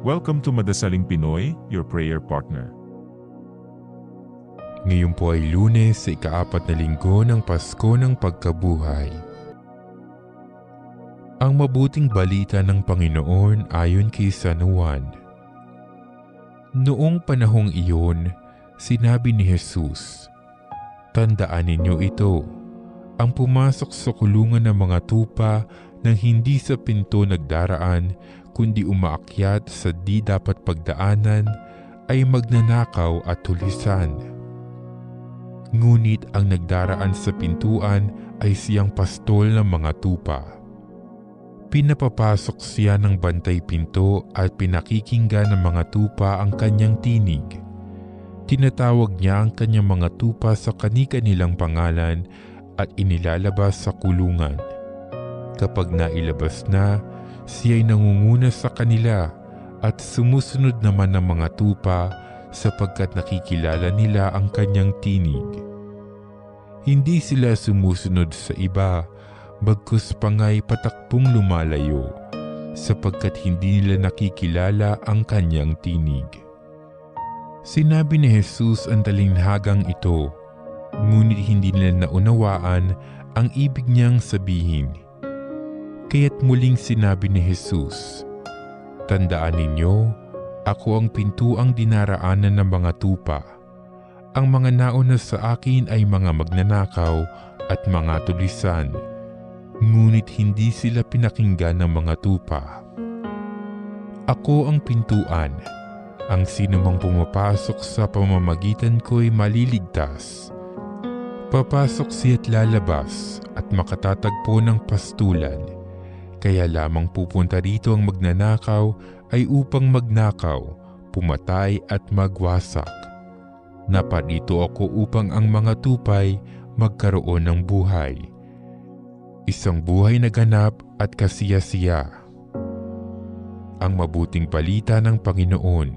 Welcome to Madasaling Pinoy, your prayer partner. Ngayon po ay Lunes sa ika-4 na linggo ng Pasko ng Pagkabuhay. Ang mabuting balita ng Panginoon ayon kay San Juan. Noong panahong iyon, sinabi ni Jesus, "Tandaan ninyo ito, ang pumasok sa kulungan ng mga tupa nang hindi sa pinto nagdaraan kundi umaakyat sa di dapat pagdaanan ay magnanakaw at tulisan. Ngunit ang nagdaraan sa pintuan ay siyang pastol ng mga tupa. Pinapapasok siya ng bantay pinto at pinakikinggan ng mga tupa ang kanyang tinig. Tinatawag niya ang kanyang mga tupa sa kani-kanilang pangalan at inilalabas sa kulungan. Kapag nailabas na, siya'y nangunguna sa kanila at sumusunod naman ng mga tupa sapagkat nakikilala nila ang kanyang tinig. Hindi sila sumusunod sa iba, bagkus pangay patakbong lumalayo sapagkat hindi nila nakikilala ang kanyang tinig." Sinabi ni Jesus ang talinhagang ito, ngunit hindi nila naunawaan ang ibig niyang sabihin. Kaya't muling sinabi ni Jesus, "Tandaan ninyo, ako ang pintuang dinaraanan ng mga tupa. Ang mga nauna sa akin ay mga magnanakaw at mga tulisan, ngunit hindi sila pinakinggan ng mga tupa. Ako ang pintuan. Ang sinumang pumapasok sa pamamagitan ko'y maliligtas. Papasok siya't lalabas at makatatagpo ng pastulan. Kaya lamang pupunta rito ang magnanakaw ay upang magnakaw, pumatay at magwasak. Naparito ako upang ang mga tupay magkaroon ng buhay. Isang buhay na ganap at kasiya-siya." Ang mabuting balita ng Panginoon.